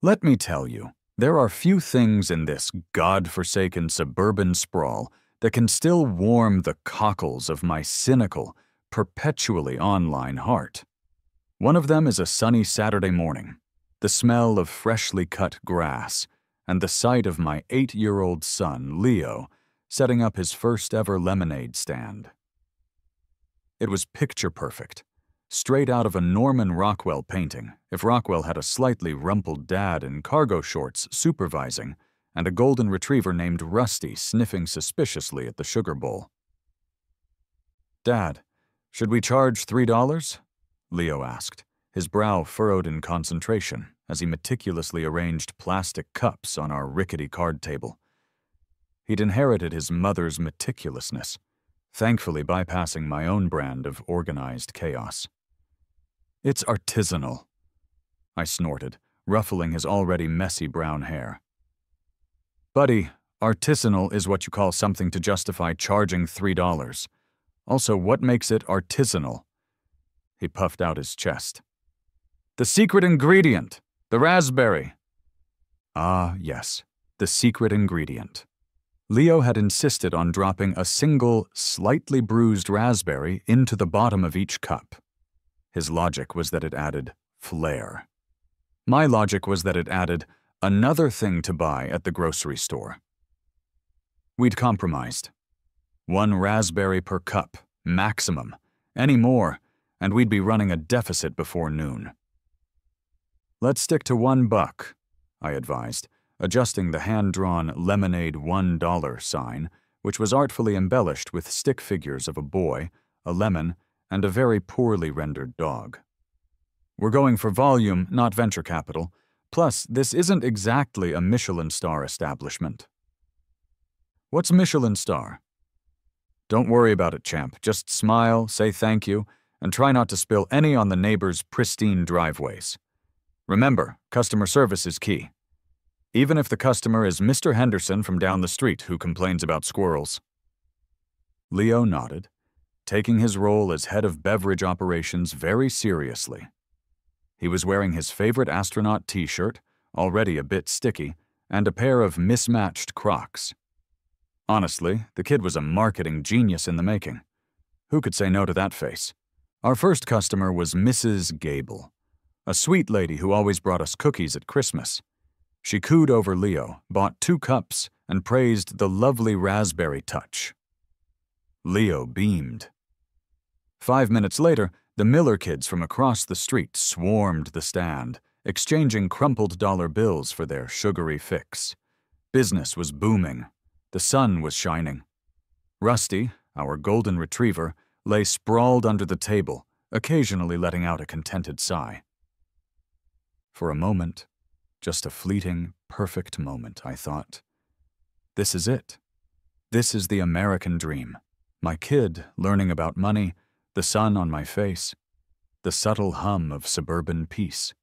Let me tell you, there are few things in this God-forsaken suburban sprawl that can still warm the cockles of my cynical, perpetually online heart. One of them is a sunny Saturday morning, the smell of freshly cut grass, and the sight of my 8-year-old son, Leo, setting up his first-ever lemonade stand. It was picture-perfect, straight out of a Norman Rockwell painting, if Rockwell had a slightly rumpled dad in cargo shorts supervising and a golden retriever named Rusty sniffing suspiciously at the sugar bowl. "Dad, should we charge $3? Leo asked, his brow furrowed in concentration as he meticulously arranged plastic cups on our rickety card table. He'd inherited his mother's meticulousness, thankfully bypassing my own brand of organized chaos. "It's artisanal," I snorted, ruffling his already messy brown hair. "Buddy, artisanal is what you call something to justify charging $3. Also, what makes it artisanal?" He puffed out his chest. "The secret ingredient, the raspberry." Ah, yes, the secret ingredient. Leo had insisted on dropping a single, slightly bruised raspberry into the bottom of each cup. His logic was that it added flair. My logic was that it added another thing to buy at the grocery store. We'd compromised. 1 raspberry per cup, maximum. Any more, and we'd be running a deficit before noon. "Let's stick to $1, I advised, adjusting the hand-drawn lemonade $1 sign, which was artfully embellished with stick figures of a boy, a lemon, and a very poorly rendered dog. "We're going for volume, not venture capital. Plus, this isn't exactly a Michelin star establishment." "What's Michelin star?" "Don't worry about it, champ. Just smile, say thank you, and try not to spill any on the neighbors' pristine driveways. Remember, customer service is key. Even if the customer is Mr. Henderson from down the street who complains about squirrels." Leo nodded, taking his role as head of beverage operations very seriously. He was wearing his favorite astronaut t-shirt, already a bit sticky, and a pair of mismatched Crocs. Honestly, the kid was a marketing genius in the making. Who could say no to that face? Our first customer was Mrs. Gable, a sweet lady who always brought us cookies at Christmas. She cooed over Leo, bought 2 cups, and praised the lovely raspberry touch. Leo beamed. 5 minutes later, the Miller kids from across the street swarmed the stand, exchanging crumpled dollar bills for their sugary fix. Business was booming. The sun was shining. Rusty, our golden retriever, lay sprawled under the table, occasionally letting out a contented sigh. For a moment, just a fleeting, perfect moment, I thought. This is it. This is the American dream. My kid learning about money, the sun on my face, the subtle hum of suburban peace.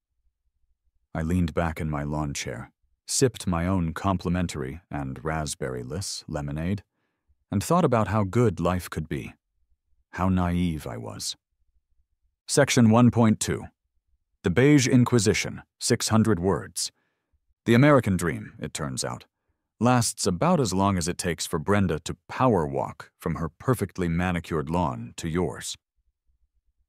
I leaned back in my lawn chair, sipped my own complimentary and raspberry-less lemonade, and thought about how good life could be. How naive I was. Section 1.2. The Beige Inquisition, 600 words. The American dream, it turns out, lasts about as long as it takes for Brenda to power walk from her perfectly manicured lawn to yours.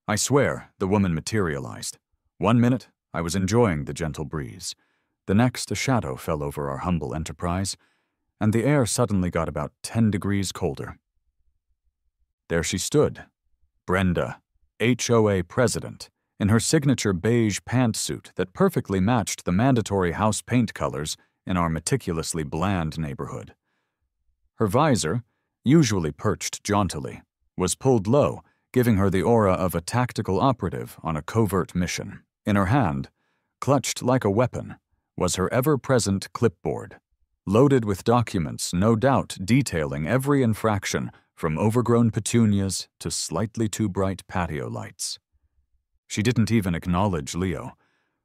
I swear the woman materialized. 1 minute, I was enjoying the gentle breeze. The next, a shadow fell over our humble enterprise, and the air suddenly got about 10 degrees colder. There she stood, Brenda, HOA president, in her signature beige pantsuit that perfectly matched the mandatory house paint colors in our meticulously bland neighborhood. Her visor, usually perched jauntily, was pulled low, giving her the aura of a tactical operative on a covert mission. In her hand, clutched like a weapon, was her ever-present clipboard, loaded with documents no doubt detailing every infraction from overgrown petunias to slightly too bright patio lights. She didn't even acknowledge Leo.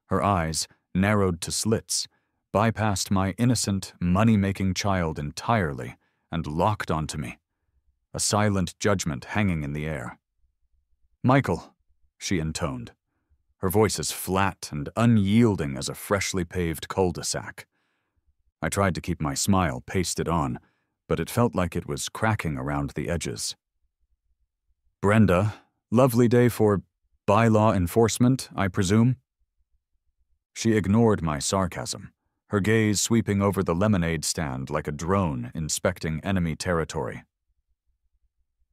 Her eyes, narrowed to slits, bypassed my innocent, money-making child entirely and locked onto me, a silent judgment hanging in the air. "Michael," she intoned, her voice as flat and unyielding as a freshly paved cul-de-sac. I tried to keep my smile pasted on, but it felt like it was cracking around the edges. "Brenda, lovely day for bylaw enforcement, I presume?" She ignored my sarcasm, her gaze sweeping over the lemonade stand like a drone inspecting enemy territory.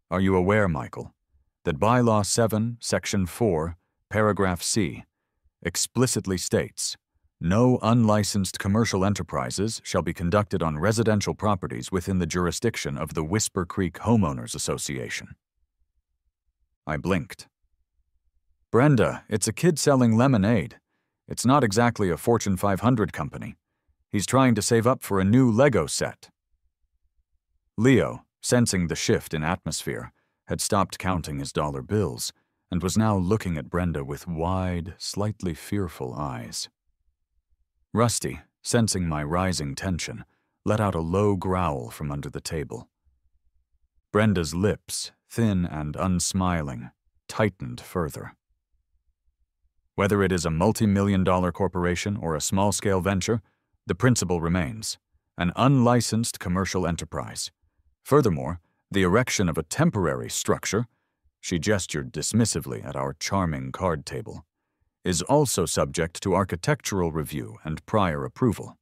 "Are you aware, Michael, that Bylaw 7, Section 4, Paragraph C, explicitly states, 'No unlicensed commercial enterprises shall be conducted on residential properties within the jurisdiction of the Whisper Creek Homeowners Association'?" I blinked. "Brenda, it's a kid selling lemonade. It's not exactly a Fortune 500 company. He's trying to save up for a new Lego set." Leo, sensing the shift in atmosphere, had stopped counting his dollar bills and was now looking at Brenda with wide, slightly fearful eyes. Rusty, sensing my rising tension, let out a low growl from under the table. Brenda's lips, thin and unsmiling, tightened further. "Whether it is a multi-million-dollar corporation or a small-scale venture, the principle remains: an unlicensed commercial enterprise. Furthermore, the erection of a temporary structure," she gestured dismissively at our charming card table, "is also subject to architectural review and prior approval."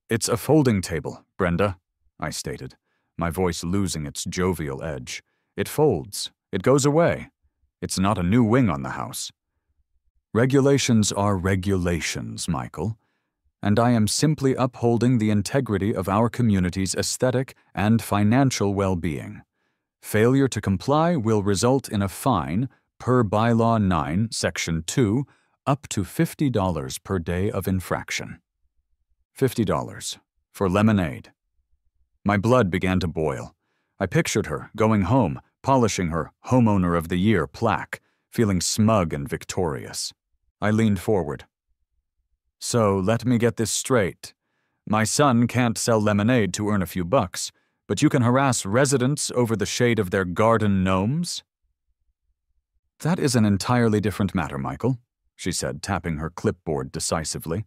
"It's a folding table, Brenda," I stated, my voice losing its jovial edge. "It folds. It goes away. It's not a new wing on the house." "Regulations are regulations, Michael, and I am simply upholding the integrity of our community's aesthetic and financial well-being. Failure to comply will result in a fine, per Bylaw 9, Section 2, up to $50 per day of infraction." $50 for lemonade. My blood began to boil. I pictured her going home, polishing her Homeowner of the Year plaque, feeling smug and victorious. I leaned forward. "So let me get this straight. My son can't sell lemonade to earn a few bucks, but you can harass residents over the shade of their garden gnomes?" "That is an entirely different matter, Michael," she said, tapping her clipboard decisively.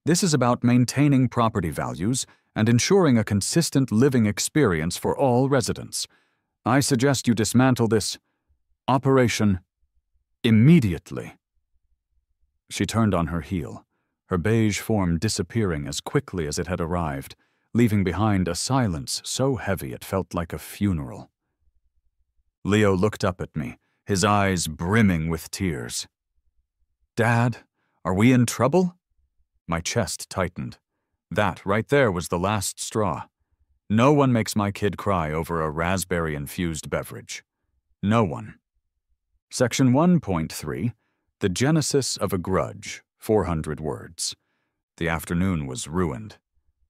"This is about maintaining property values and ensuring a consistent living experience for all residents. I suggest you dismantle this operation immediately." She turned on her heel, her beige form disappearing as quickly as it had arrived, leaving behind a silence so heavy it felt like a funeral. Leo looked up at me, his eyes brimming with tears. "Dad, are we in trouble?" My chest tightened. That right there was the last straw. No one makes my kid cry over a raspberry-infused beverage. No one. Section 1.3, The Genesis of a Grudge, 400 words. The afternoon was ruined.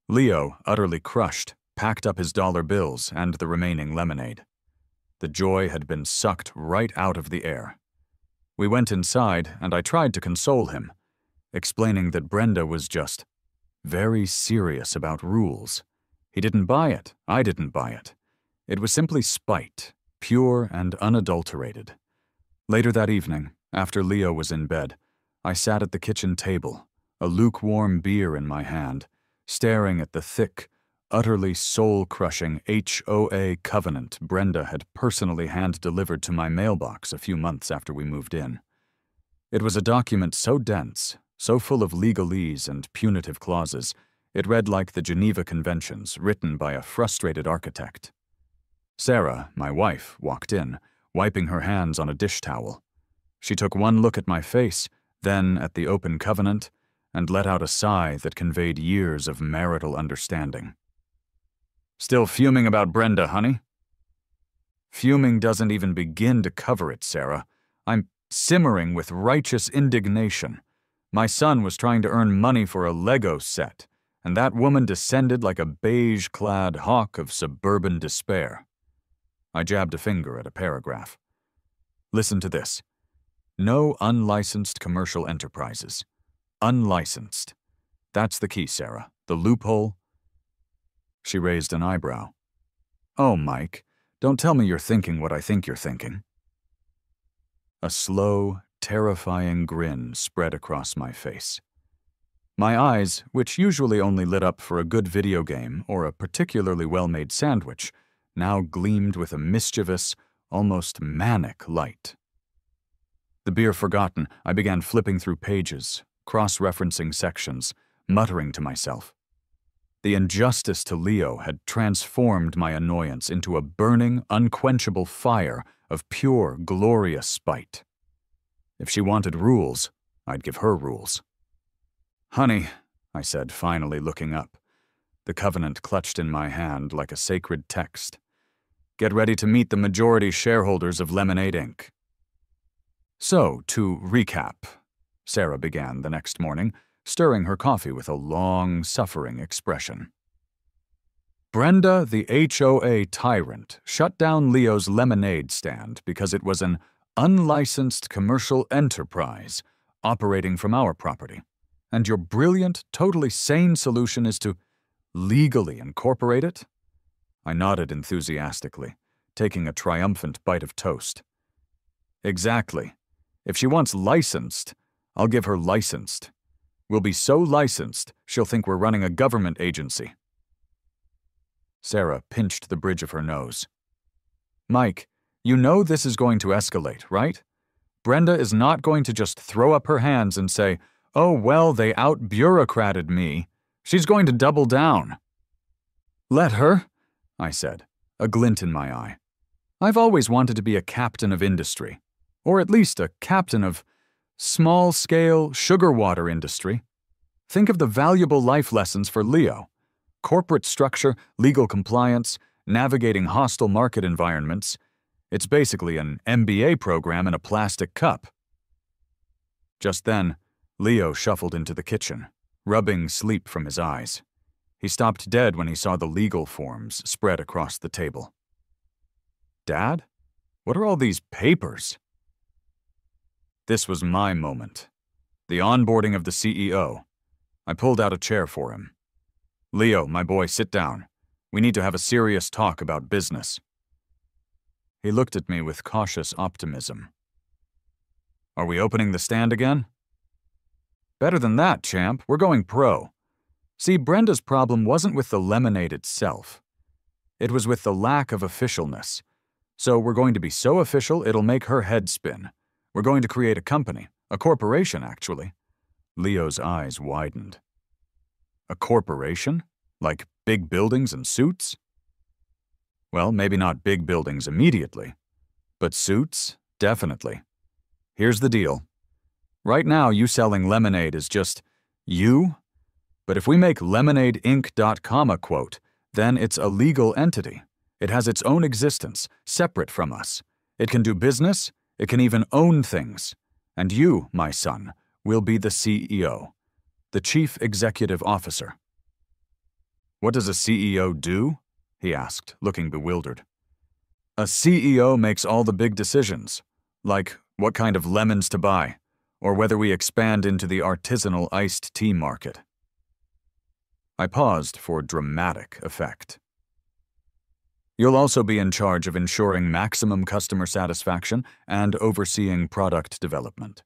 Leo, utterly crushed, packed up his dollar bills and the remaining lemonade. The joy had been sucked right out of the air. We went inside, and I tried to console him, explaining that Brenda was just very serious about rules. He didn't buy it. I didn't buy it. It was simply spite, pure and unadulterated. Later that evening, after Leo was in bed, I sat at the kitchen table, a lukewarm beer in my hand, staring at the thick, utterly soul-crushing HOA covenant Brenda had personally hand-delivered to my mailbox a few months after we moved in. It was a document so dense, so full of legalese and punitive clauses, it read like the Geneva Conventions written by a frustrated architect. Sarah, my wife, walked in, wiping her hands on a dish towel. She took one look at my face, then at the open covenant, and let out a sigh that conveyed years of marital understanding. "Still fuming about Brenda, honey?" "Fuming doesn't even begin to cover it, Sarah. I'm simmering with righteous indignation. My son was trying to earn money for a Lego set, and that woman descended like a beige-clad hawk of suburban despair." I jabbed a finger at a paragraph. "Listen to this. No unlicensed commercial enterprises. Unlicensed. That's the key, Sarah. The loophole." She raised an eyebrow. "Oh, Mike, don't tell me you're thinking what I think you're thinking." A slow, terrifying grin spread across my face. My eyes, which usually only lit up for a good video game or a particularly well-made sandwich, now gleamed with a mischievous, almost manic light. The beer forgotten, I began flipping through pages, cross-referencing sections, muttering to myself. The injustice to Leo had transformed my annoyance into a burning, unquenchable fire of pure, glorious spite. If she wanted rules, I'd give her rules. "Honey," I said, finally looking up. The covenant clutched in my hand like a sacred text. "Get ready to meet the majority shareholders of Lemonade Inc." "So, to recap," Sarah began the next morning, stirring her coffee with a long, suffering expression. "Brenda, the HOA tyrant, shut down Leo's lemonade stand because it was an unlicensed commercial enterprise operating from our property. And your brilliant, totally sane solution is to legally incorporate it?" I nodded enthusiastically, taking a triumphant bite of toast. "Exactly. If she wants licensed, I'll give her licensed. We'll be so licensed, she'll think we're running a government agency." Sarah pinched the bridge of her nose. "Mike, you know this is going to escalate, right? Brenda is not going to just throw up her hands and say, 'Oh, well, they out-bureaucrated me.' She's going to double down." "Let her," I said, a glint in my eye. "I've always wanted to be a captain of industry, or at least a captain of small-scale sugar water industry. Think of the valuable life lessons for Leo. Corporate structure, legal compliance, navigating hostile market environments. It's basically an MBA program in a plastic cup." Just then, Leo shuffled into the kitchen, rubbing sleep from his eyes. He stopped dead when he saw the legal forms spread across the table. "Dad? What are all these papers?" This was my moment. The onboarding of the CEO. I pulled out a chair for him. "Leo, my boy, sit down. We need to have a serious talk about business." He looked at me with cautious optimism. "Are we opening the stand again?" "Better than that, champ. We're going pro. See, Brenda's problem wasn't with the lemonade itself. It was with the lack of officialness. So we're going to be so official it'll make her head spin. We're going to create a company, a corporation, actually." Leo's eyes widened. "A corporation? Like big buildings and suits?" "Well, maybe not big buildings immediately, but suits, definitely. Here's the deal. Right now, you selling lemonade is just you, but if we make lemonadeinc.com a quote, then it's a legal entity. It has its own existence, separate from us. It can do business, it can even own things. And you, my son, will be the CEO, the Chief Executive Officer." "What does a CEO do?" he asked, looking bewildered. "A CEO makes all the big decisions, like what kind of lemons to buy, or whether we expand into the artisanal iced tea market." I paused for dramatic effect. "You'll also be in charge of ensuring maximum customer satisfaction and overseeing product development."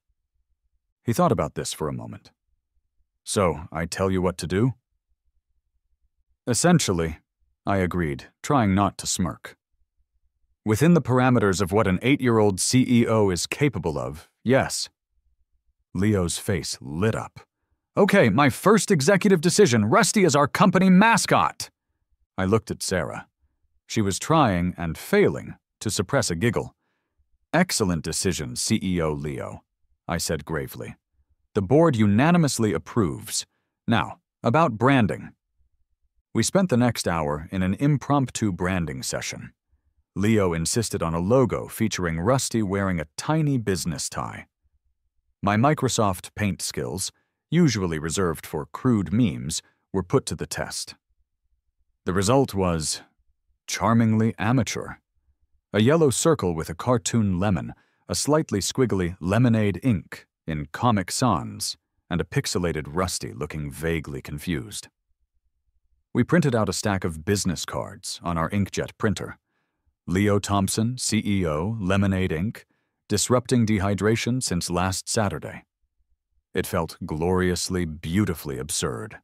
He thought about this for a moment. "So, I tell you what to do?" "Essentially," I agreed, trying not to smirk. "Within the parameters of what an 8-year-old CEO is capable of, yes." Leo's face lit up. "Okay, my first executive decision, Rusty is our company mascot." I looked at Sarah. She was trying and failing to suppress a giggle. "Excellent decision, CEO Leo," I said gravely. "The board unanimously approves. Now, about branding." We spent the next hour in an impromptu branding session. Leo insisted on a logo featuring Rusty wearing a tiny business tie. My Microsoft Paint skills, usually reserved for crude memes, were put to the test. The result was charmingly amateur. A yellow circle with a cartoon lemon, a slightly squiggly Lemonade Inc. in Comic Sans, and a pixelated Rusty looking vaguely confused. We printed out a stack of business cards on our inkjet printer. Leo Thompson, CEO, Lemonade Inc., disrupting dehydration since last Saturday. It felt gloriously, beautifully absurd.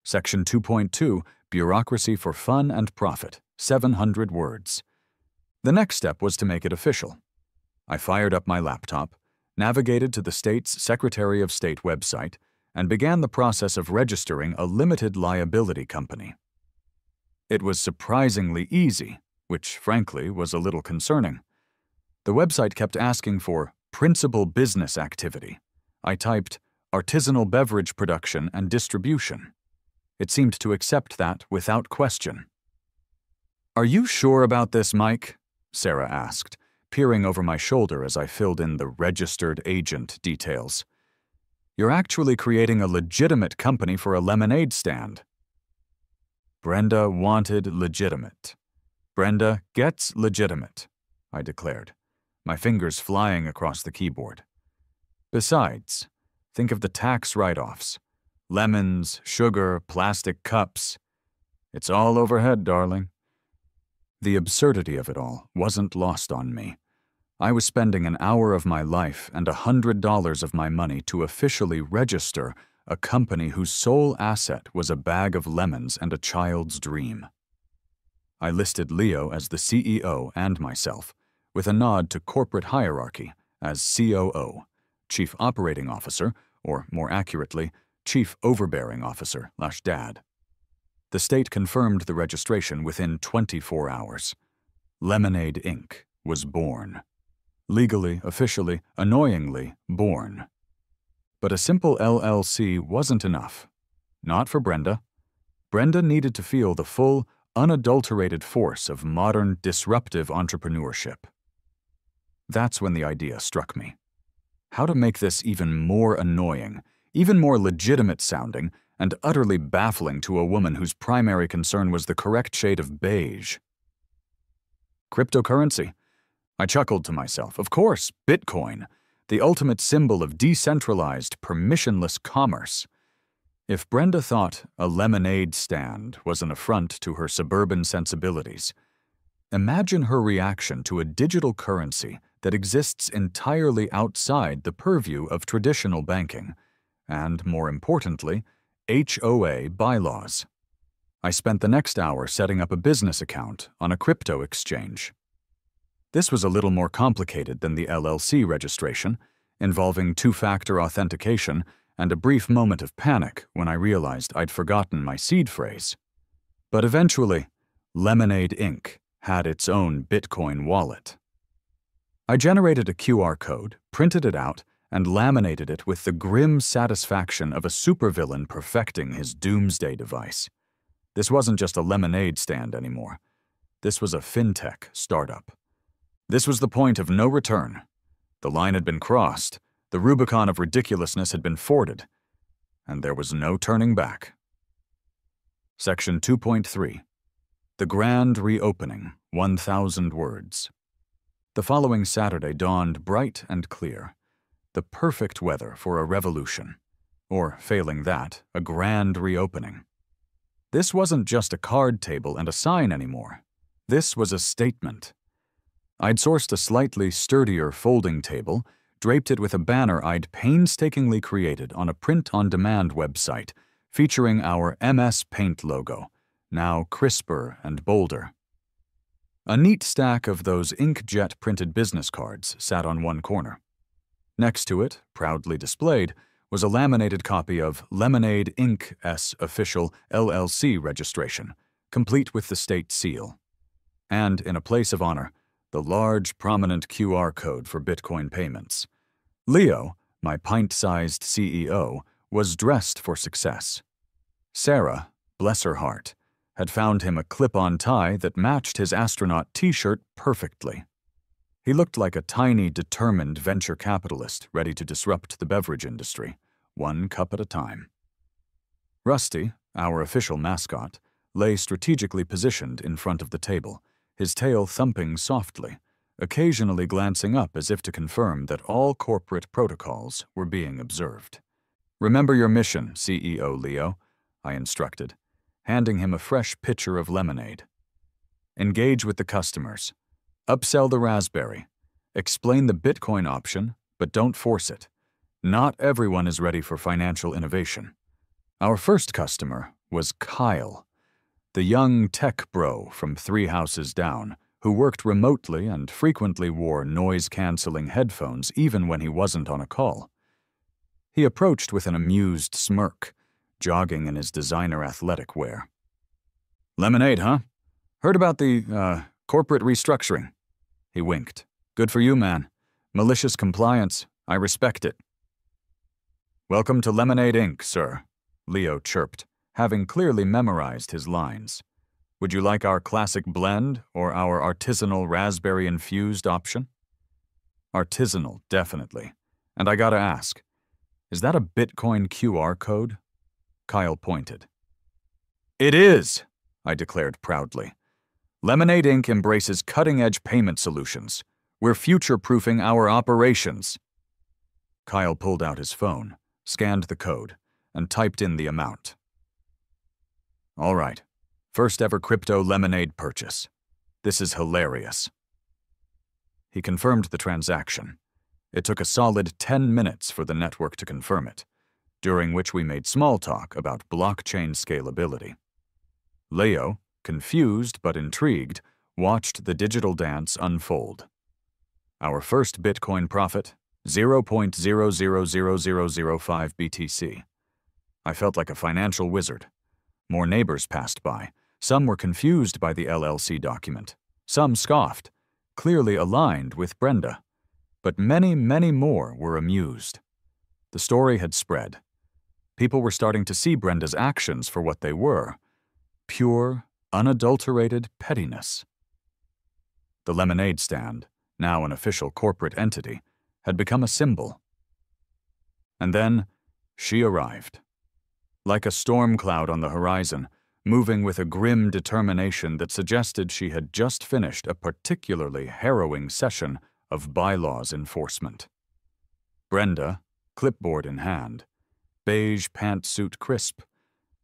Section 2.2, Bureaucracy for Fun and Profit, 700 words. The next step was to make it official. I fired up my laptop, navigated to the state's Secretary of State website, and began the process of registering a limited liability company. It was surprisingly easy, which frankly was a little concerning. The website kept asking for principal business activity. I typed artisanal beverage production and distribution. It seemed to accept that without question. "Are you sure about this, Mike?" Sarah asked, peering over my shoulder as I filled in the registered agent details. "You're actually creating a legitimate company for a lemonade stand." Brenda wanted legitimate. Brenda gets legitimate, I declared, my fingers flying across the keyboard. Besides, think of the tax write-offs. Lemons, sugar, plastic cups. It's all overhead, darling. The absurdity of it all wasn't lost on me. I was spending an hour of my life and $100 of my money to officially register a company whose sole asset was a bag of lemons and a child's dream. I listed Leo as the CEO and myself, with a nod to corporate hierarchy as COO, Chief Operating Officer, or more accurately, Chief Overbearing Officer/Dad. The state confirmed the registration within 24 hours. Lemonade Inc. was born. Legally, officially, annoyingly born. But a simple LLC wasn't enough. Not for Brenda. Brenda needed to feel the full, unadulterated force of modern, disruptive entrepreneurship. That's when the idea struck me. How to make this even more annoying, even more legitimate sounding, and utterly baffling to a woman whose primary concern was the correct shade of beige. Cryptocurrency. I chuckled to myself. Of course, Bitcoin, the ultimate symbol of decentralized, permissionless commerce. If Brenda thought a lemonade stand was an affront to her suburban sensibilities, imagine her reaction to a digital currency that exists entirely outside the purview of traditional banking, and, more importantly, HOA bylaws. I spent the next hour setting up a business account on a crypto exchange. This was a little more complicated than the LLC registration, involving two-factor authentication and a brief moment of panic when I realized I'd forgotten my seed phrase. But eventually, Lemonade Inc. had its own Bitcoin wallet. I generated a QR code, printed it out, and laminated it with the grim satisfaction of a supervillain perfecting his doomsday device. This wasn't just a lemonade stand anymore. This was a fintech startup. This was the point of no return. The line had been crossed, the Rubicon of ridiculousness had been forded, and there was no turning back. Section 2.3. The Grand Reopening, 1,000 words. The following Saturday dawned bright and clear. The perfect weather for a revolution, or, failing that, a grand reopening. This wasn't just a card table and a sign anymore. This was a statement. I'd sourced a slightly sturdier folding table, draped it with a banner I'd painstakingly created on a print-on-demand website featuring our MS Paint logo, now crisper and bolder. A neat stack of those inkjet-printed business cards sat on one corner. Next to it, proudly displayed, was a laminated copy of Lemonade Inc.'s official LLC registration, complete with the state seal. And, in a place of honor, the large, prominent QR code for Bitcoin payments. Leo, my pint-sized CEO, was dressed for success. Sarah, bless her heart, had found him a clip-on tie that matched his astronaut t-shirt perfectly. He looked like a tiny, determined venture capitalist ready to disrupt the beverage industry, one cup at a time. Rusty, our official mascot, lay strategically positioned in front of the table, his tail thumping softly, occasionally glancing up as if to confirm that all corporate protocols were being observed. "Remember your mission, CEO Leo," I instructed, handing him a fresh pitcher of lemonade. "Engage with the customers. Upsell the raspberry. Explain the Bitcoin option, but don't force it. Not everyone is ready for financial innovation. Our first customer was Kyle, the young tech bro from 3 houses down, who worked remotely and frequently wore noise-canceling headphones even when he wasn't on a call. He approached with an amused smirk, jogging in his designer athletic wear. "Lemonade, huh? Heard about the, corporate restructuring." He winked. "Good for you, man. Malicious compliance. I respect it." "Welcome to Lemonade Inc., sir," Leo chirped, having clearly memorized his lines. "Would you like our classic blend or our artisanal raspberry-infused option?" Artisanal, definitely. And I gotta ask, is that a Bitcoin QR code? Kyle pointed. "It is," I declared proudly. "Lemonade Inc. embraces cutting-edge payment solutions. We're future-proofing our operations." Kyle pulled out his phone, scanned the code, and typed in the amount. "All right. First ever crypto Lemonade purchase. This is hilarious." He confirmed the transaction. It took a solid 10 minutes for the network to confirm it, during which we made small talk about blockchain scalability. Leo, confused but intrigued, watched the digital dance unfold. Our first Bitcoin profit, 0.000005 BTC. I felt like a financial wizard. More neighbors passed by. Some were confused by the LLC document. Some scoffed, clearly aligned with Brenda. But many, many more were amused. The story had spread. People were starting to see Brenda's actions for what they were: pure, unadulterated pettiness. The lemonade stand, now an official corporate entity, had become a symbol. And then she arrived. Like a storm cloud on the horizon, moving with a grim determination that suggested she had just finished a particularly harrowing session of bylaws enforcement. Brenda, clipboard in hand, beige pantsuit crisp,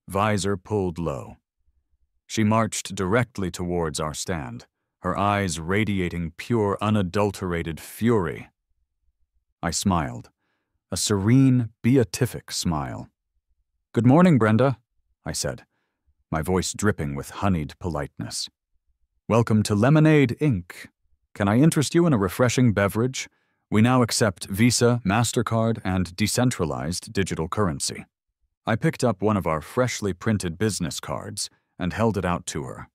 visor pulled low. She marched directly towards our stand, her eyes radiating pure, unadulterated fury. I smiled, a serene, beatific smile. "Good morning, Brenda," I said, my voice dripping with honeyed politeness. "Welcome to Lemonade Inc. Can I interest you in a refreshing beverage? We now accept Visa, MasterCard, and decentralized digital currency." I picked up one of our freshly printed business cards and held it out to her.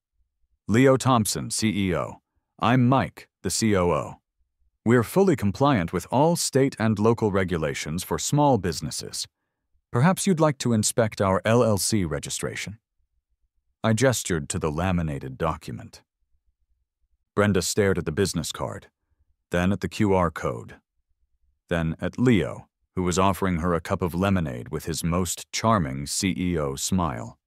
"Leo Thompson, CEO. I'm Mike, the COO. We're fully compliant with all state and local regulations for small businesses. Perhaps you'd like to inspect our LLC registration." I gestured to the laminated document. Brenda stared at the business card, then at the QR code, then at Leo, who was offering her a cup of lemonade with his most charming CEO smile.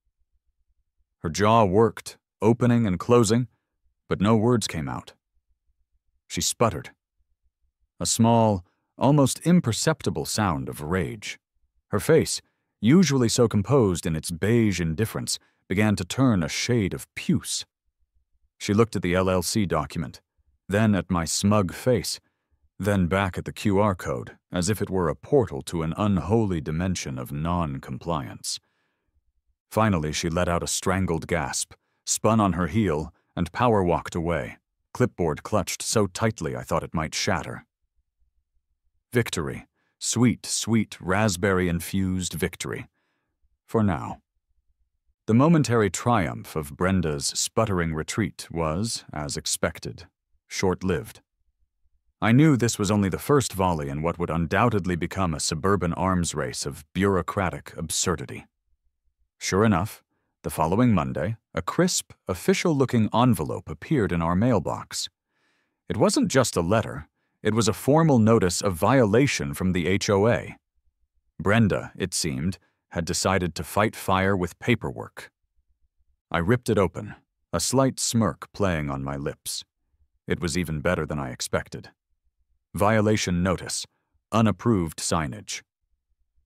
Her jaw worked, opening and closing, but no words came out. She sputtered. A small, almost imperceptible sound of rage. Her face, usually so composed in its beige indifference, began to turn a shade of puce. She looked at the LLC document, then at my smug face, then back at the QR code, as if it were a portal to an unholy dimension of non-compliance. Finally, she let out a strangled gasp, spun on her heel, and power-walked away, clipboard clutched so tightly I thought it might shatter. Victory. Sweet, sweet, raspberry-infused victory. For now. The momentary triumph of Brenda's sputtering retreat was, as expected, short-lived. I knew this was only the first volley in what would undoubtedly become a suburban arms race of bureaucratic absurdity. Sure enough, the following Monday, a crisp, official-looking envelope appeared in our mailbox. It wasn't just a letter. It was a formal notice of violation from the HOA. Brenda, it seemed, had decided to fight fire with paperwork. I ripped it open, a slight smirk playing on my lips. It was even better than I expected. Violation notice, unapproved signage.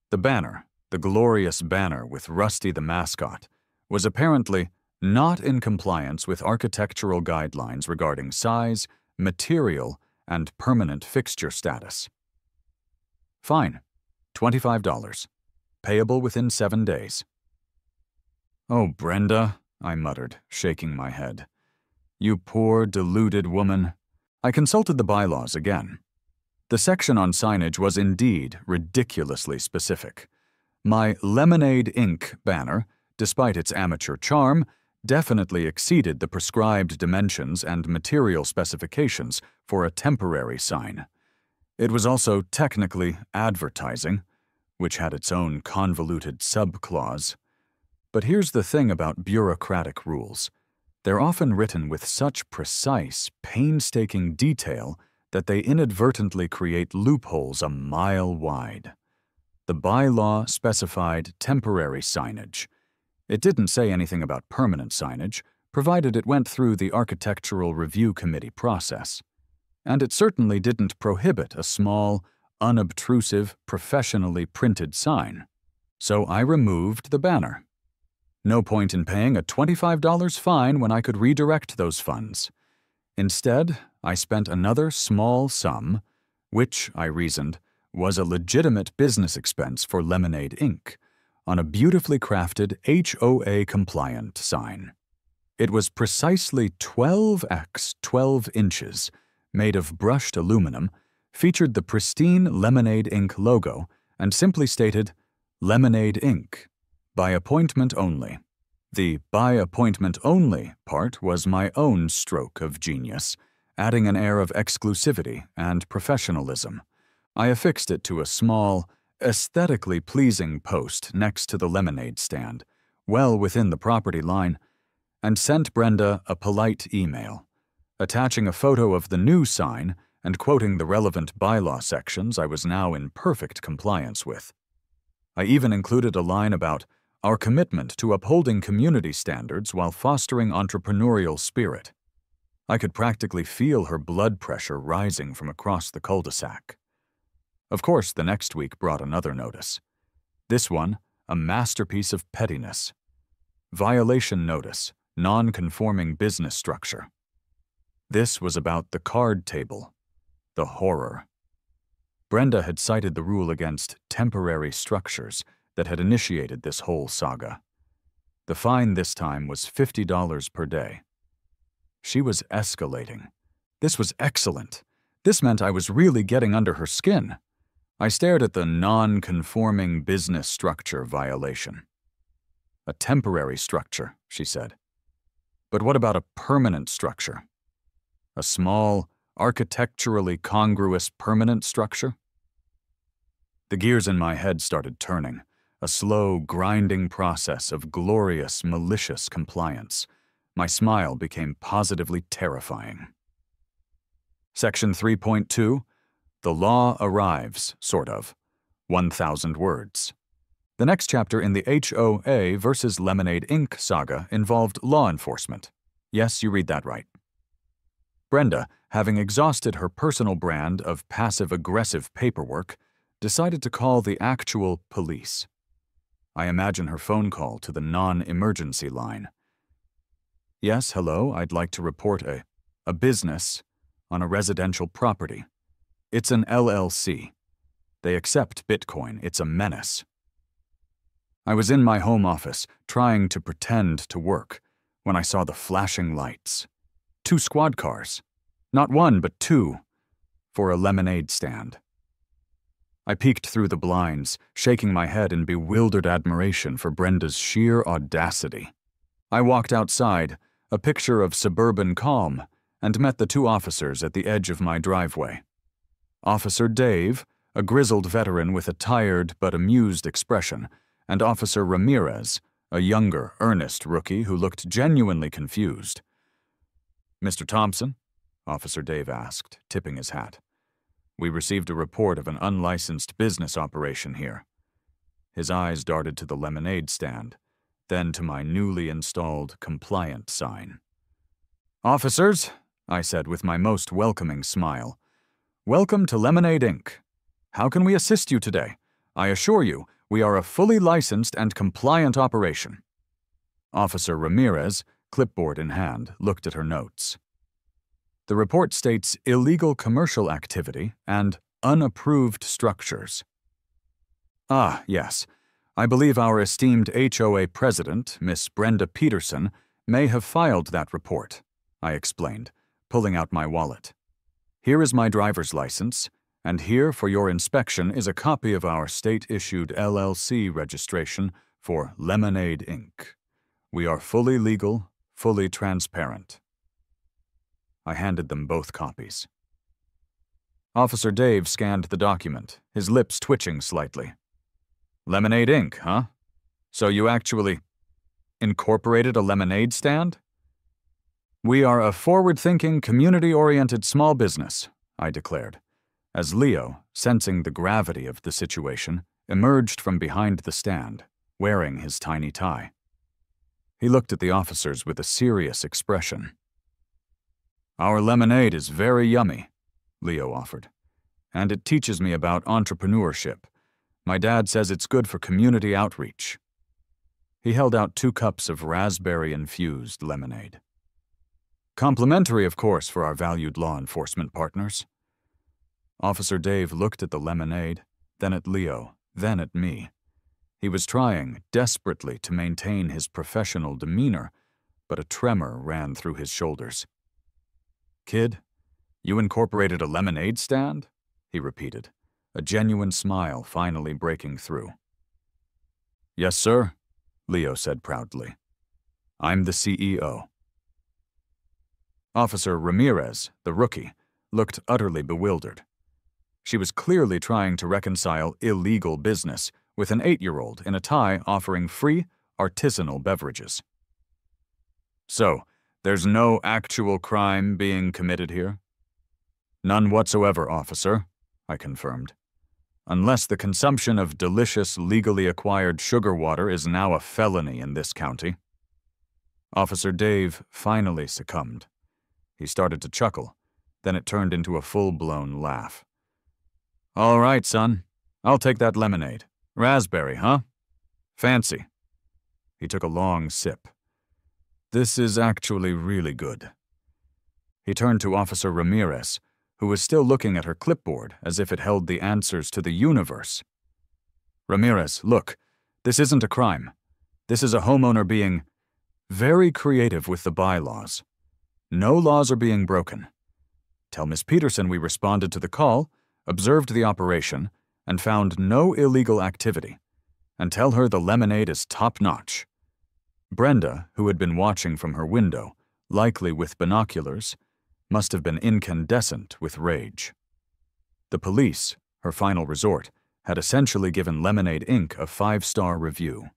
The banner, the glorious banner with Rusty the mascot, was apparently not in compliance with architectural guidelines regarding size, material, and permanent fixture status. Fine, $25, payable within 7 days. Oh, Brenda, I muttered, shaking my head. You poor, deluded woman. I consulted the bylaws again. The section on signage was indeed ridiculously specific. My Lemonade Inc. banner, despite its amateur charm, definitely exceeded the prescribed dimensions and material specifications for a temporary sign. It was also technically advertising, which had its own convoluted subclause. But here's the thing about bureaucratic rules. They're often written with such precise, painstaking detail that they inadvertently create loopholes a mile wide. The bylaw specified temporary signage. It didn't say anything about permanent signage, provided it went through the Architectural Review Committee process. And it certainly didn't prohibit a small, unobtrusive, professionally printed sign. So I removed the banner. No point in paying a $25 fine when I could redirect those funds. Instead, I spent another small sum, which, I reasoned, was a legitimate business expense for Lemonade Inc., on a beautifully crafted HOA-compliant sign. It was precisely 12x 12 inches, made of brushed aluminum, featured the pristine Lemonade Inc. logo, and simply stated, Lemonade Inc., by appointment only. The by appointment only part was my own stroke of genius, adding an air of exclusivity and professionalism. I affixed it to a small, aesthetically pleasing post next to the lemonade stand, well within the property line, and sent Brenda a polite email, attaching a photo of the new sign and quoting the relevant bylaw sections I was now in perfect compliance with. I even included a line about our commitment to upholding community standards while fostering entrepreneurial spirit. I could practically feel her blood pressure rising from across the cul-de-sac. Of course, the next week brought another notice. This one, a masterpiece of pettiness. Violation notice, non-conforming business structure. This was about the card table. The horror. Brenda had cited the rule against temporary structures that had initiated this whole saga. The fine this time was $50 per day. She was escalating. This was excellent. This meant I was really getting under her skin. I stared at the non-conforming business structure violation. A temporary structure, she said. But what about a permanent structure? A small, architecturally congruous permanent structure? The gears in my head started turning, a slow, grinding process of glorious, malicious compliance. My smile became positively terrifying. Section 3.2, The Law Arrives, sort of. 1,000 words. The next chapter in the HOA versus Lemonade Inc. saga involved law enforcement. Yes, you read that right. Brenda, having exhausted her personal brand of passive-aggressive paperwork, decided to call the actual police. I imagine her phone call to the non-emergency line. Yes, hello, I'd like to report a business on a residential property. It's an LLC. They accept Bitcoin. It's a menace. I was in my home office, trying to pretend to work, when I saw the flashing lights. 2 squad cars. Not one, but 2. For a lemonade stand. I peeked through the blinds, shaking my head in bewildered admiration for Brenda's sheer audacity. I walked outside, a picture of suburban calm, and met the 2 officers at the edge of my driveway. Officer Dave, a grizzled veteran with a tired but amused expression, and Officer Ramirez, a younger, earnest rookie who looked genuinely confused. Mr. Thompson? Officer Dave asked, tipping his hat. We received a report of an unlicensed business operation here. His eyes darted to the lemonade stand, then to my newly installed compliant sign. Officers, I said with my most welcoming smile, welcome to Lemonade Inc. How can we assist you today? I assure you, we are a fully licensed and compliant operation. Officer Ramirez, clipboard in hand, looked at her notes. The report states illegal commercial activity and unapproved structures. Ah, yes. I believe our esteemed HOA president, Miss Brenda Peterson, may have filed that report, I explained, pulling out my wallet. Here is my driver's license, and here for your inspection is a copy of our state-issued LLC registration for Lemonade Inc. We are fully legal, fully transparent. I handed them both copies. Officer Dave scanned the document, his lips twitching slightly. Lemonade Inc., huh? So you actually incorporated a lemonade stand? We are a forward-thinking, community-oriented small business, I declared, as Leo, sensing the gravity of the situation, emerged from behind the stand, wearing his tiny tie. He looked at the officers with a serious expression. Our lemonade is very yummy, Leo offered, and it teaches me about entrepreneurship. My dad says it's good for community outreach. He held out 2 cups of raspberry-infused lemonade. Complimentary, of course, for our valued law enforcement partners. Officer Dave looked at the lemonade, then at Leo, then at me. He was trying desperately to maintain his professional demeanor, but a tremor ran through his shoulders. Kid, you incorporated a lemonade stand? He repeated, a genuine smile finally breaking through. Yes, sir, Leo said proudly. I'm the CEO. Officer Ramirez, the rookie, looked utterly bewildered. She was clearly trying to reconcile illegal business with an 8-year-old in a tie offering free, artisanal beverages. So, there's no actual crime being committed here? None whatsoever, officer, I confirmed. Unless the consumption of delicious, legally acquired sugar water is now a felony in this county. Officer Dave finally succumbed. He started to chuckle, then it turned into a full-blown laugh. All right, son. I'll take that lemonade. Raspberry, huh? Fancy. He took a long sip. This is actually really good. He turned to Officer Ramirez, who was still looking at her clipboard as if it held the answers to the universe. Ramirez, look, this isn't a crime. This is a homeowner being very creative with the bylaws. No laws are being broken. Tell Miss Peterson we responded to the call, observed the operation, and found no illegal activity. And tell her the lemonade is top-notch. Brenda, who had been watching from her window, likely with binoculars, must have been incandescent with rage. The police, her final resort, had essentially given Lemonade Inc. a 5-star review.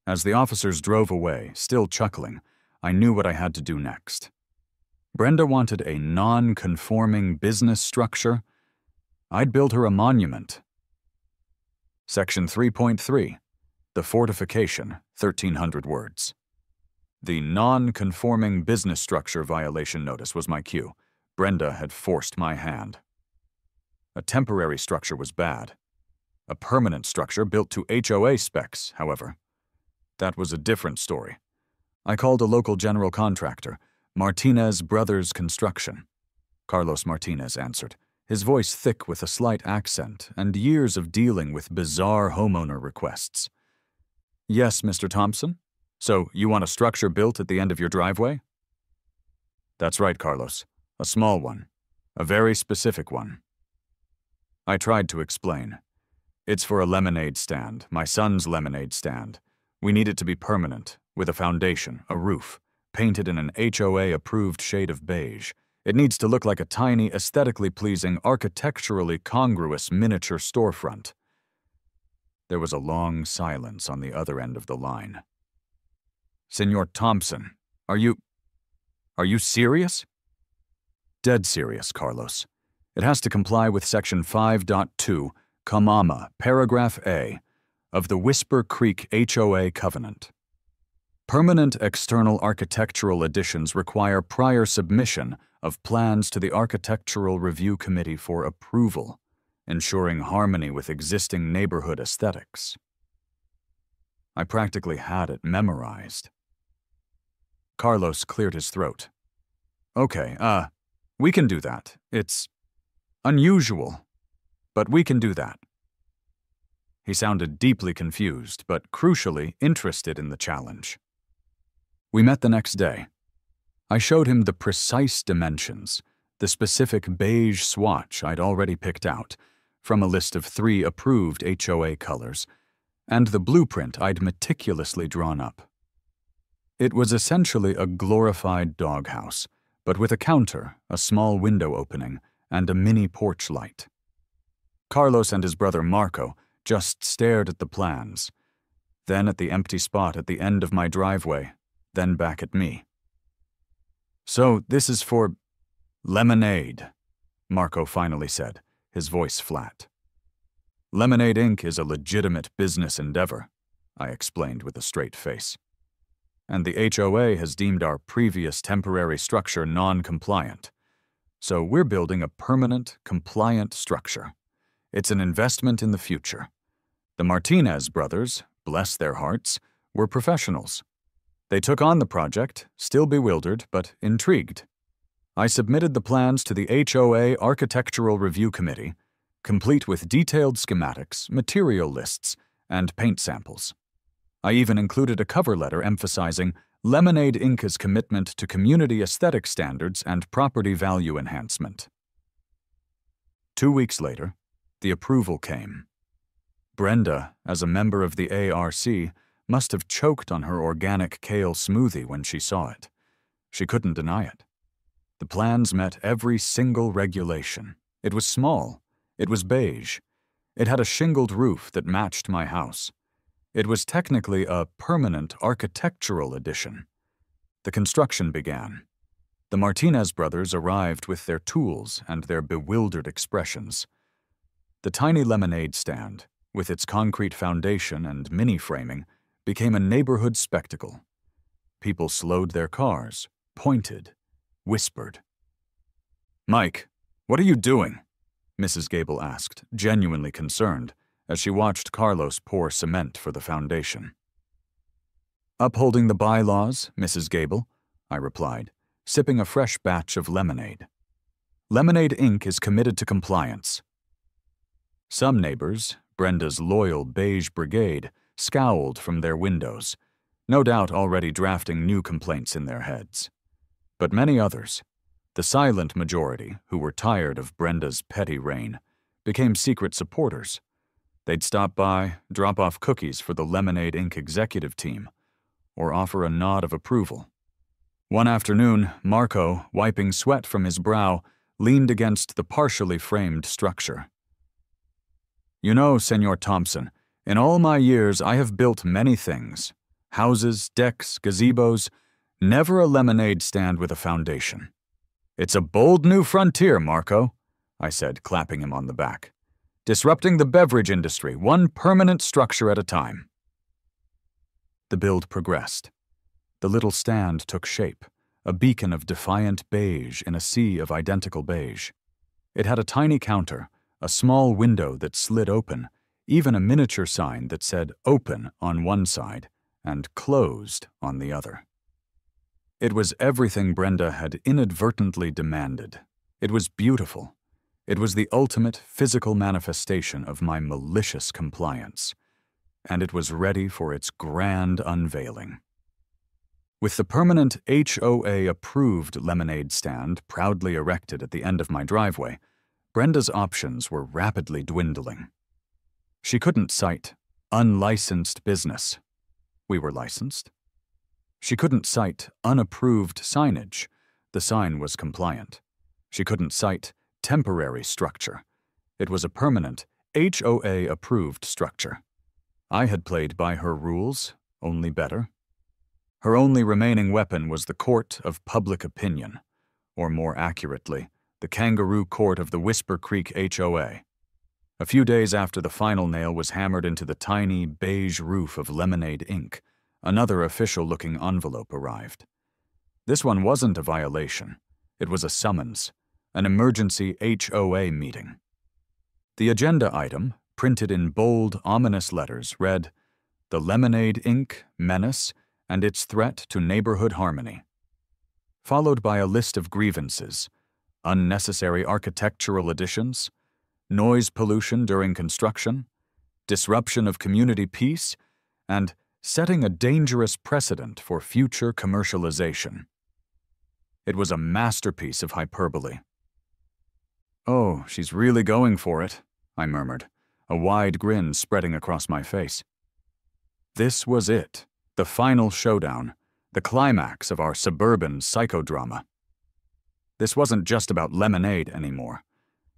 As the officers drove away, still chuckling, I knew what I had to do next. Brenda wanted a non-conforming business structure. I'd build her a monument. Section 3.3. The Fortification, 1,300 words. The non-conforming business structure violation notice was my cue. Brenda had forced my hand. A temporary structure was bad. A permanent structure built to HOA specs, however. That was a different story. I called a local general contractor, Martinez Brothers Construction. Carlos Martinez answered, his voice thick with a slight accent and years of dealing with bizarre homeowner requests. Yes, Mr. Thompson? So you want a structure built at the end of your driveway? That's right, Carlos. A small one. A very specific one. I tried to explain. It's for a lemonade stand, my son's lemonade stand. We need it to be permanent, with a foundation, a roof, painted in an HOA-approved shade of beige. It needs to look like a tiny, aesthetically pleasing, architecturally congruous miniature storefront. There was a long silence on the other end of the line. Senor Thompson, are you serious? Dead serious, Carlos. It has to comply with Section 5.2, Comama, Paragraph A, of the Whisper Creek HOA Covenant. Permanent external architectural additions require prior submission of plans to the Architectural Review Committee for approval, ensuring harmony with existing neighborhood aesthetics. I practically had it memorized. Carlos cleared his throat. Okay, we can do that. It's unusual, but we can do that. He sounded deeply confused, but crucially interested in the challenge. We met the next day. I showed him the precise dimensions, the specific beige swatch I'd already picked out from a list of 3 approved HOA colors, and the blueprint I'd meticulously drawn up. It was essentially a glorified doghouse, but with a counter, a small window opening, and a mini porch light. Carlos and his brother Marco just stared at the plans, then at the empty spot at the end of my driveway, then back at me. "So this is for lemonade," Marco finally said, his voice flat. "Lemonade Inc. is a legitimate business endeavor," I explained with a straight face. "And the HOA has deemed our previous temporary structure non-compliant. So we're building a permanent, compliant structure. It's an investment in the future. The Martinez brothers, bless their hearts, were professionals. They took on the project, still bewildered but intrigued. I submitted the plans to the HOA Architectural Review Committee, complete with detailed schematics, material lists, and paint samples. I even included a cover letter emphasizing Lemonade Inc.'s commitment to community aesthetic standards and property value enhancement. 2 weeks later, the approval came. Brenda, as a member of the ARC, must have choked on her organic kale smoothie when she saw it. She couldn't deny it. The plans met every single regulation. It was small. It was beige. It had a shingled roof that matched my house. It was technically a permanent architectural addition. The construction began. The Martinez brothers arrived with their tools and their bewildered expressions. The tiny lemonade stand, with its concrete foundation and mini-framing, became a neighborhood spectacle. People slowed their cars, pointed, whispered. "Mike, what are you doing?" Mrs. Gable asked, genuinely concerned, as she watched Carlos pour cement for the foundation. "Upholding the bylaws, Mrs. Gable," I replied, sipping a fresh batch of lemonade. "Lemonade Inc. is committed to compliance." Some neighbors, Brenda's loyal beige brigade, scowled from their windows, no doubt already drafting new complaints in their heads. But many others, the silent majority who were tired of Brenda's petty reign, became secret supporters. They'd stop by, drop off cookies for the Lemonade Inc. executive team, or offer a nod of approval. One afternoon, Marco, wiping sweat from his brow, leaned against the partially framed structure. "You know, Senor Thompson, in all my years I have built many things. Houses, decks, gazebos, never a lemonade stand with a foundation. It's a bold new frontier, Marco," I said, clapping him on the back. "Disrupting the beverage industry, one permanent structure at a time." The build progressed. The little stand took shape, a beacon of defiant beige in a sea of identical beige. It had a tiny counter, a small window that slid open, even a miniature sign that said "Open" on one side and "Closed" on the other. It was everything Brenda had inadvertently demanded. It was beautiful. It was the ultimate physical manifestation of my malicious compliance. And it was ready for its grand unveiling. With the permanent HOA-approved lemonade stand proudly erected at the end of my driveway, Brenda's options were rapidly dwindling. She couldn't cite unlicensed business. We were licensed. She couldn't cite unapproved signage. The sign was compliant. She couldn't cite temporary structure. It was a permanent, HOA-approved structure. I had played by her rules, only better. Her only remaining weapon was the court of public opinion, or more accurately, the kangaroo court of the Whisper Creek HOA. A few days after the final nail was hammered into the tiny, beige roof of Lemonade Inc., another official-looking envelope arrived. This one wasn't a violation. It was a summons, an emergency HOA meeting. The agenda item, printed in bold, ominous letters, read, "The Lemonade Inc. Menace and its Threat to Neighborhood Harmony." followed by a list of grievances: unnecessary architectural additions, noise pollution during construction, disruption of community peace, and setting a dangerous precedent for future commercialization. It was a masterpiece of hyperbole. "Oh, she's really going for it," I murmured, a wide grin spreading across my face. This was it, the final showdown, the climax of our suburban psychodrama. This wasn't just about lemonade anymore.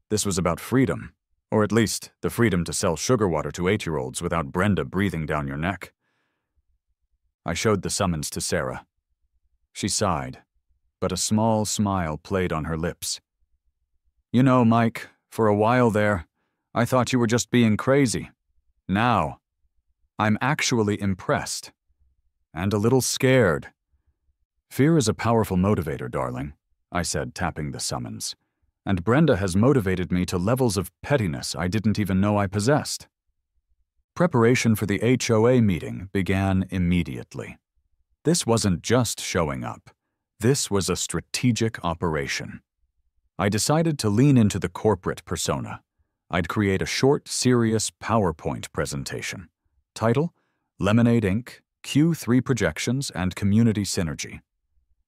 This was about freedom, or at least the freedom to sell sugar water to 8-year-olds without Brenda breathing down your neck. I showed the summons to Sarah. She sighed, but a small smile played on her lips. "You know, Mike, for a while there, I thought you were just being crazy. Now, I'm actually impressed. And a little scared." "Fear is a powerful motivator, darling," I said, tapping the summons. "And Brenda has motivated me to levels of pettiness I didn't even know I possessed." Preparation for the HOA meeting began immediately. This wasn't just showing up. This was a strategic operation. I decided to lean into the corporate persona. I'd create a short, serious PowerPoint presentation. Title: Lemonade Inc., Q3 Projections and Community Synergy.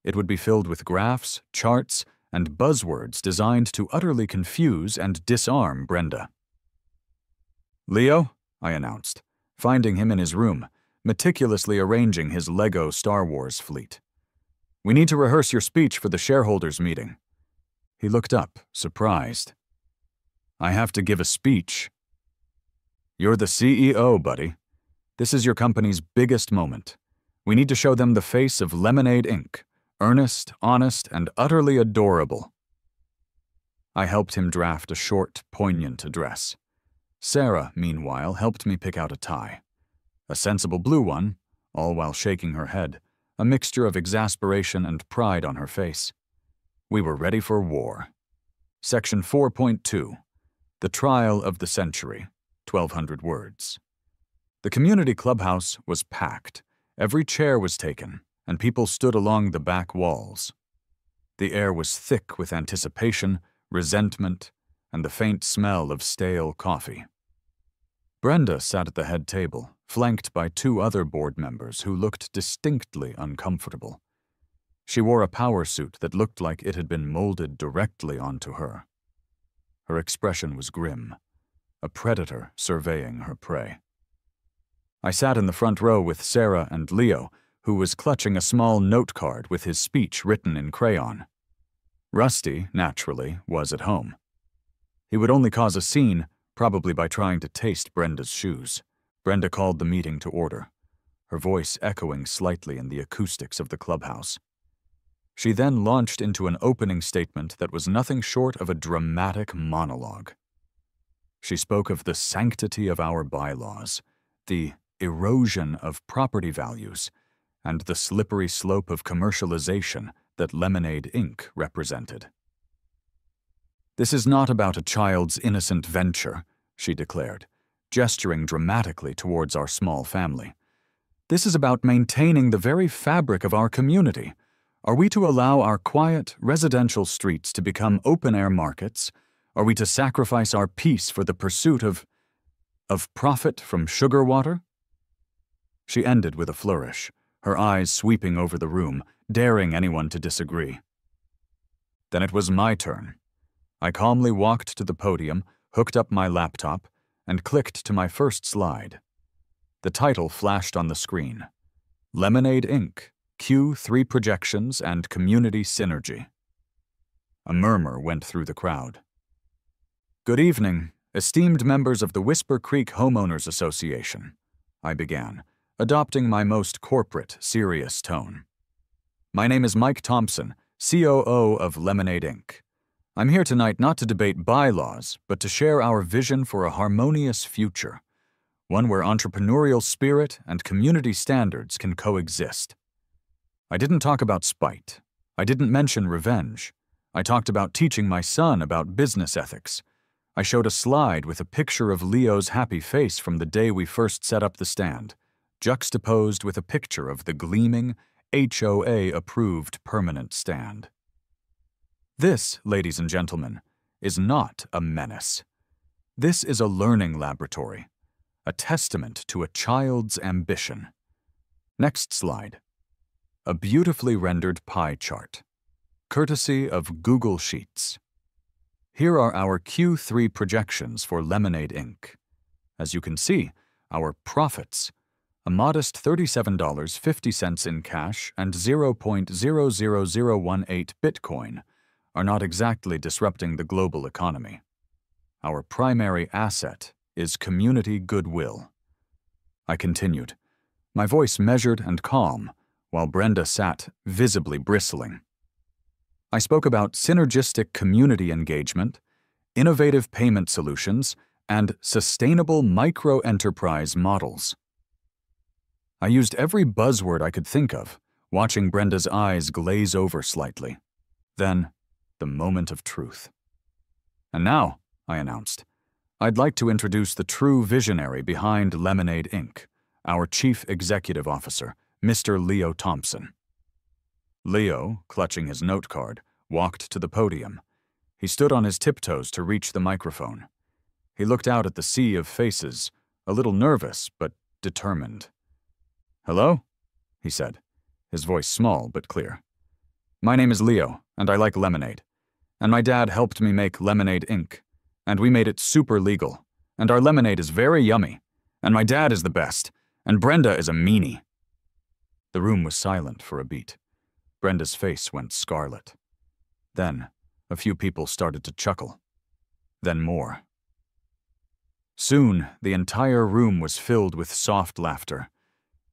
It would be filled with graphs, charts, and buzzwords designed to utterly confuse and disarm Brenda. "Leo," I announced, finding him in his room, meticulously arranging his Lego Star Wars fleet. "We need to rehearse your speech for the shareholders' meeting." He looked up, surprised. "I have to give a speech?" "You're the CEO, buddy. This is your company's biggest moment. We need to show them the face of Lemonade Inc., earnest, honest, and utterly adorable." I helped him draft a short, poignant address. Sarah, meanwhile, helped me pick out a tie. A sensible blue one, all while shaking her head, a mixture of exasperation and pride on her face. We were ready for war. Section 4.2, The Trial of the Century, 1,200 words. The community clubhouse was packed. Every chair was taken, and people stood along the back walls. The air was thick with anticipation, resentment, and the faint smell of stale coffee. Brenda sat at the head table, flanked by 2 other board members who looked distinctly uncomfortable. She wore a power suit that looked like it had been molded directly onto her. Her expression was grim, a predator surveying her prey. I sat in the front row with Sarah and Leo, who was clutching a small note card with his speech written in crayon. Rusty, naturally, was at home. He would only cause a scene, probably by trying to taste Brenda's shoes. Brenda called the meeting to order, her voice echoing slightly in the acoustics of the clubhouse. She then launched into an opening statement that was nothing short of a dramatic monologue. She spoke of the sanctity of our bylaws, the erosion of property values, and the slippery slope of commercialization that Lemonade Inc. represented. "This is not about a child's innocent venture," she declared, gesturing dramatically towards our small family. "This is about maintaining the very fabric of our community. Are we to allow our quiet, residential streets to become open-air markets? Are we to sacrifice our peace for the pursuit of profit from sugar water?" She ended with a flourish, her eyes sweeping over the room, daring anyone to disagree. Then it was my turn. I calmly walked to the podium, hooked up my laptop, and clicked to my first slide. The title flashed on the screen: Lemonade Inc., Q3 Projections and Community Synergy. A murmur went through the crowd. "Good evening, esteemed members of the Whisper Creek Homeowners Association," I began, adopting my most corporate, serious tone. "My name is Mike Thompson, COO of Lemonade Inc. I'm here tonight not to debate bylaws, but to share our vision for a harmonious future, one where entrepreneurial spirit and community standards can coexist. I didn't talk about spite. I didn't mention revenge. I talked about teaching my son about business ethics. I showed a slide with a picture of Leo's happy face from the day we first set up the stand, juxtaposed with a picture of the gleaming, HOA-approved permanent stand. This, ladies and gentlemen, is not a menace. This is a learning laboratory, a testament to a child's ambition. Next slide. A beautifully rendered pie chart, courtesy of Google Sheets. Here are our Q3 projections for Lemonade Inc. As you can see, our profits, a modest $37.50 in cash and 0.00018 Bitcoin, are not exactly disrupting the global economy. Our primary asset is community goodwill. I continued, my voice measured and calm, while Brenda sat visibly bristling. I spoke about synergistic community engagement, innovative payment solutions, and sustainable micro-enterprise models. I used every buzzword I could think of, watching Brenda's eyes glaze over slightly. Then, the moment of truth. And now, I announced, I'd like to introduce the true visionary behind Lemonade Inc., our Chief Executive Officer, Mr. Leo Thompson. Leo, clutching his note card, walked to the podium. He stood on his tiptoes to reach the microphone. He looked out at the sea of faces, a little nervous but determined. "Hello?" he said, his voice small but clear. "My name is Leo, and I like lemonade. And my dad helped me make Lemonade Inc., and we made it super legal, and our lemonade is very yummy, and my dad is the best, and Brenda is a meanie." The room was silent for a beat. Brenda's face went scarlet. Then, a few people started to chuckle. Then more. Soon, the entire room was filled with soft laughter.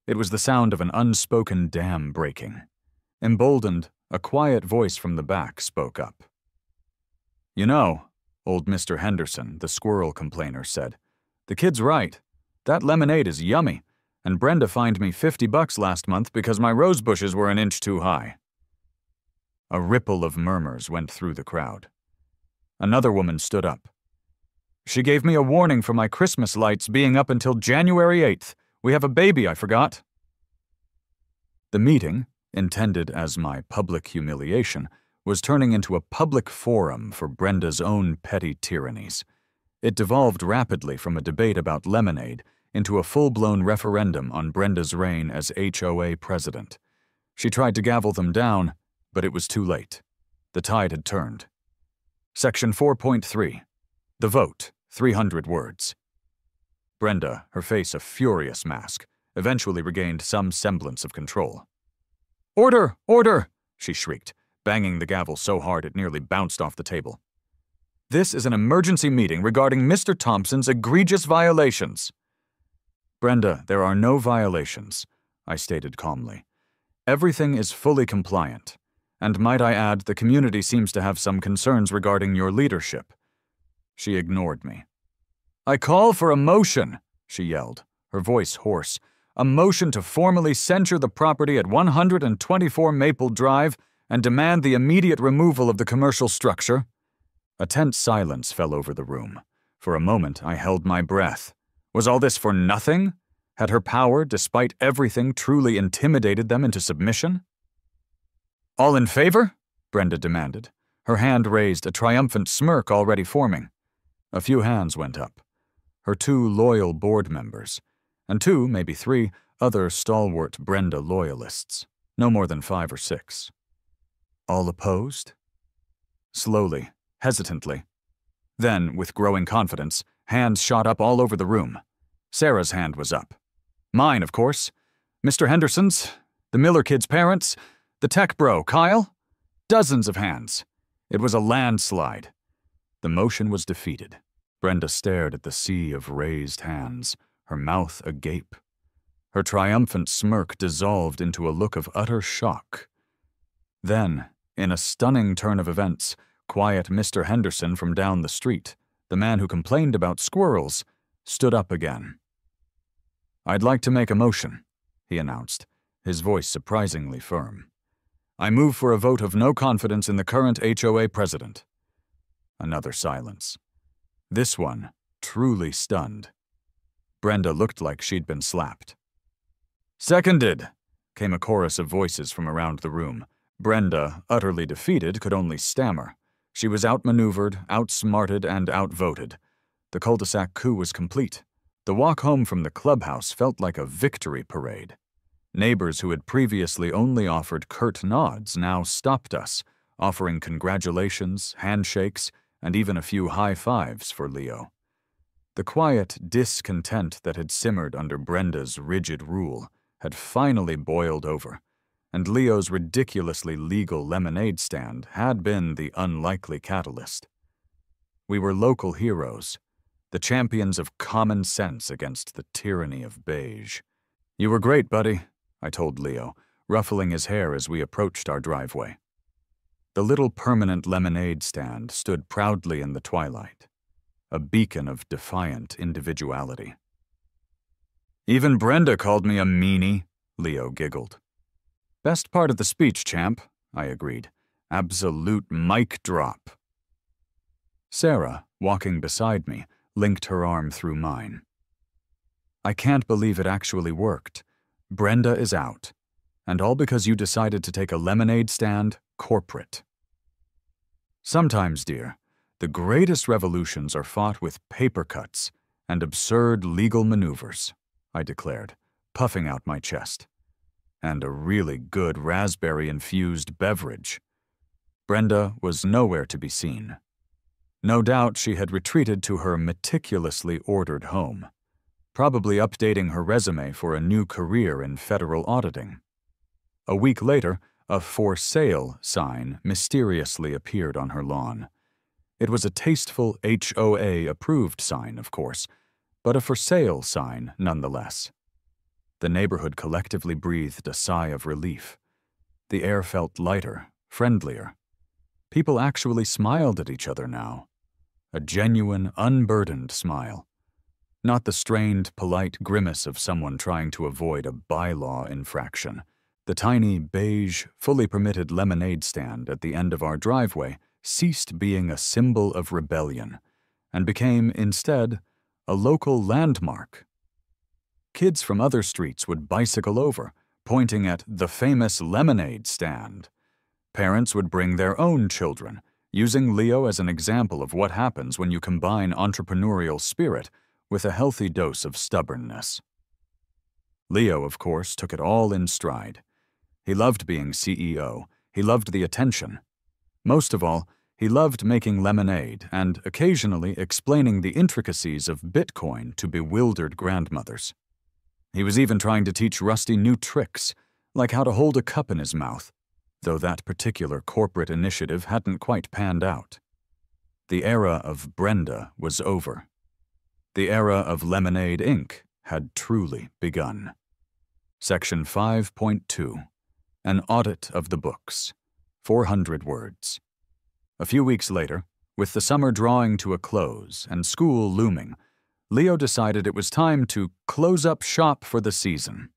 It was the sound of an unspoken dam breaking. Emboldened, a quiet voice from the back spoke up. "You know," old Mr. Henderson, the squirrel complainer, said, "the kid's right. That lemonade is yummy, and Brenda fined me $50 last month because my rose bushes were an inch too high." A ripple of murmurs went through the crowd. Another woman stood up. "She gave me a warning for my Christmas lights being up until January 8th. We have a baby, I forgot." The meeting, intended as my public humiliation, was turning into a public forum for Brenda's own petty tyrannies. It devolved rapidly from a debate about lemonade into a full-blown referendum on Brenda's reign as HOA president. She tried to gavel them down, but it was too late. The tide had turned. Section 4.3. The vote, 300 words. Brenda, her face a furious mask, eventually regained some semblance of control. "Order! Order!" she shrieked, banging the gavel so hard it nearly bounced off the table. "This is an emergency meeting regarding Mr. Thompson's egregious violations." "Brenda, there are no violations," I stated calmly. "Everything is fully compliant. And might I add, the community seems to have some concerns regarding your leadership." She ignored me. "I call for a motion," she yelled, her voice hoarse. "A motion to formally censure the property at 124 Maple Drive and demand the immediate removal of the commercial structure." A tense silence fell over the room. For a moment, I held my breath. Was all this for nothing? Had her power, despite everything, truly intimidated them into submission? "All in favor?" Brenda demanded, her hand raised, a triumphant smirk already forming. A few hands went up. Her 2 loyal board members, and 2, maybe 3, other stalwart Brenda loyalists, no more than 5 or 6. All opposed? Slowly, hesitantly. Then, with growing confidence, hands shot up all over the room. Sarah's hand was up. Mine, of course. Mr. Henderson's, the Miller kids' parents, the tech bro, Kyle. Dozens of hands. It was a landslide. The motion was defeated. Brenda stared at the sea of raised hands, her mouth agape. Her triumphant smirk dissolved into a look of utter shock. Then, in a stunning turn of events, quiet Mr. Henderson from down the street, the man who complained about squirrels, stood up again. "I'd like to make a motion," he announced, his voice surprisingly firm. "I move for a vote of no confidence in the current HOA president." Another silence. This one truly stunned. Brenda looked like she'd been slapped. "Seconded," came a chorus of voices from around the room. Brenda, utterly defeated, could only stammer. She was outmaneuvered, outsmarted, and outvoted. The cul-de-sac coup was complete. The walk home from the clubhouse felt like a victory parade. Neighbors who had previously only offered curt nods now stopped us, offering congratulations, handshakes, and even a few high fives for Leo. The quiet discontent that had simmered under Brenda's rigid rule had finally boiled over, and Leo's ridiculously legal lemonade stand had been the unlikely catalyst. We were local heroes, the champions of common sense against the tyranny of beige. "You were great, buddy," I told Leo, ruffling his hair as we approached our driveway. The little permanent lemonade stand stood proudly in the twilight, a beacon of defiant individuality. "Even Brenda called me a meanie," Leo giggled. "Best part of the speech, champ," I agreed. "Absolute mic drop." Sarah, walking beside me, linked her arm through mine. "I can't believe it actually worked. Brenda is out. And all because you decided to take a lemonade stand corporate." "Sometimes, dear, the greatest revolutions are fought with paper cuts and absurd legal maneuvers," I declared, puffing out my chest. "And a really good raspberry-infused beverage." Brenda was nowhere to be seen. No doubt she had retreated to her meticulously ordered home, probably updating her resume for a new career in federal auditing. A week later, a "for sale" sign mysteriously appeared on her lawn. It was a tasteful HOA-approved sign, of course, but a for sale sign nonetheless. The neighborhood collectively breathed a sigh of relief. The air felt lighter, friendlier. People actually smiled at each other now. A genuine, unburdened smile. Not the strained, polite grimace of someone trying to avoid a bylaw infraction. The tiny, beige, fully permitted lemonade stand at the end of our driveway ceased being a symbol of rebellion and became, instead, a local landmark. Kids from other streets would bicycle over, pointing at the famous lemonade stand. Parents would bring their own children, using Leo as an example of what happens when you combine entrepreneurial spirit with a healthy dose of stubbornness. Leo, of course, took it all in stride. He loved being CEO. He loved the attention. Most of all, he loved making lemonade and occasionally explaining the intricacies of Bitcoin to bewildered grandmothers. He was even trying to teach Rusty new tricks, like how to hold a cup in his mouth, though that particular corporate initiative hadn't quite panned out. The era of Brenda was over. The era of Lemonade Inc. had truly begun. Section 5.2. An Audit of the Books. 400 words. A few weeks later, with the summer drawing to a close and school looming, Leo decided it was time to close up shop for the season.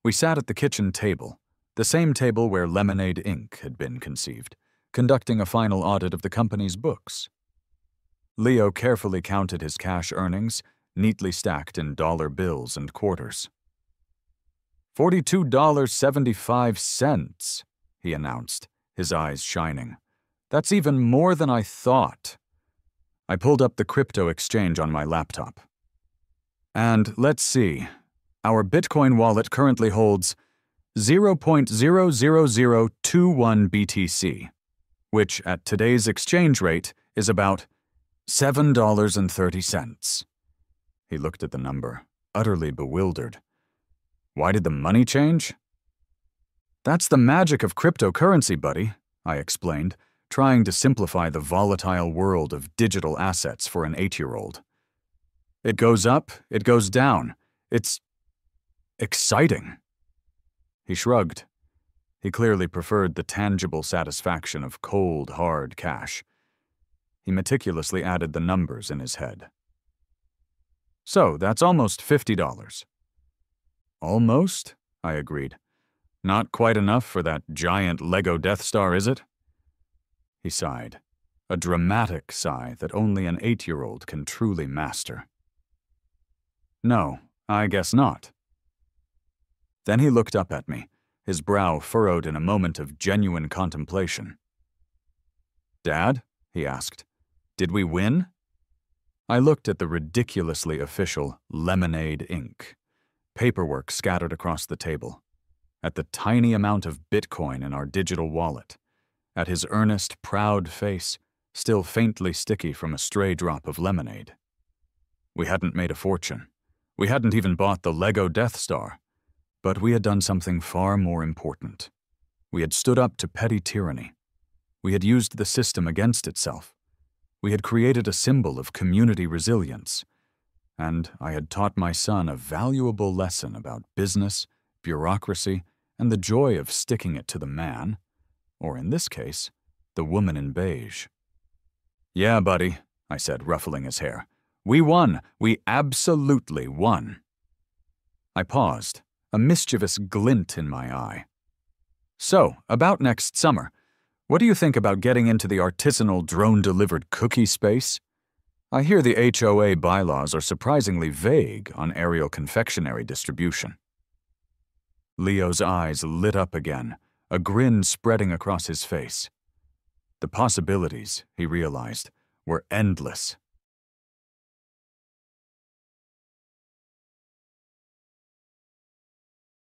We sat at the kitchen table, the same table where Lemonade Inc. had been conceived, conducting a final audit of the company's books. Leo carefully counted his cash earnings, neatly stacked in dollar bills and quarters. $42.75, he announced, his eyes shining. "That's even more than I thought." I pulled up the crypto exchange on my laptop. "And let's see. Our Bitcoin wallet currently holds 0.00021 BTC, which at today's exchange rate is about $7.30. He looked at the number, utterly bewildered. "Why did the money change?" "That's the magic of cryptocurrency, buddy," I explained, trying to simplify the volatile world of digital assets for an 8-year-old. "It goes up, it goes down. It's exciting." He shrugged. He clearly preferred the tangible satisfaction of cold, hard cash. He meticulously added the numbers in his head. "So, that's almost $50. "Almost," I agreed. "Not quite enough for that giant Lego Death Star, is it?" He sighed, a dramatic sigh that only an 8-year-old can truly master. "No, I guess not." Then he looked up at me, his brow furrowed in a moment of genuine contemplation. "Dad?" he asked. "Did we win?" I looked at the ridiculously official Lemonade Inc. paperwork scattered across the table, at the tiny amount of Bitcoin in our digital wallet, at his earnest, proud face, still faintly sticky from a stray drop of lemonade. We hadn't made a fortune. We hadn't even bought the Lego Death Star. But we had done something far more important. We had stood up to petty tyranny. We had used the system against itself. We had created a symbol of community resilience. And I had taught my son a valuable lesson about business, bureaucracy, and the joy of sticking it to the man, or in this case, the woman in beige. "Yeah, buddy," I said, ruffling his hair. "We won. We absolutely won." I paused, a mischievous glint in my eye. "So, about next summer, what do you think about getting into the artisanal drone-delivered cookie space? I hear the HOA bylaws are surprisingly vague on aerial confectionery distribution." Leo's eyes lit up again, a grin spreading across his face. The possibilities, he realized, were endless.